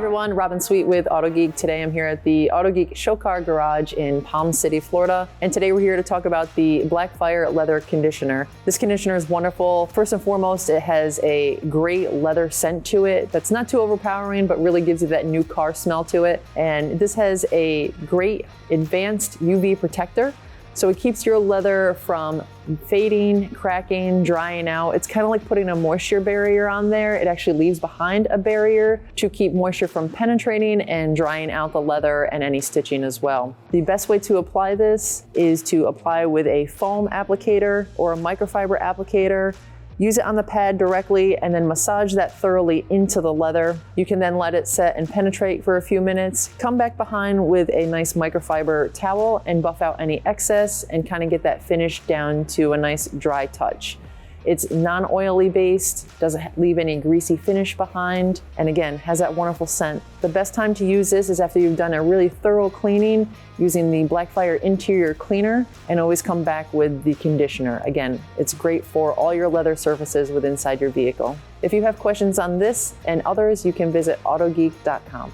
everyone, Robin Sweet with Autogeek. Today I'm here at the Autogeek Show Car Garage in Palm City, Florida. And today we're here to talk about the BLACKFIRE Leather Conditioner. This conditioner is wonderful. First and foremost, it has a great leather scent to it that's not too overpowering, but really gives you that new car smell to it. And this has a great advanced UV protector. So it keeps your leather from fading, cracking, drying out. It's kind of like putting a moisture barrier on there. It actually leaves behind a barrier to keep moisture from penetrating and drying out the leather and any stitching as well. The best way to apply this is to apply with a foam applicator or a microfiber applicator. Use it on the pad directly and then massage that thoroughly into the leather. You can then let it set and penetrate for a few minutes. Come back behind with a nice microfiber towel and buff out any excess and kind of get that finish down to a nice dry touch. It's non-oily based, doesn't leave any greasy finish behind, and again, has that wonderful scent. The best time to use this is after you've done a really thorough cleaning using the BLACKFIRE interior cleaner, and always come back with the conditioner. Again, it's great for all your leather surfaces with inside your vehicle. If you have questions on this and others, you can visit autogeek.com.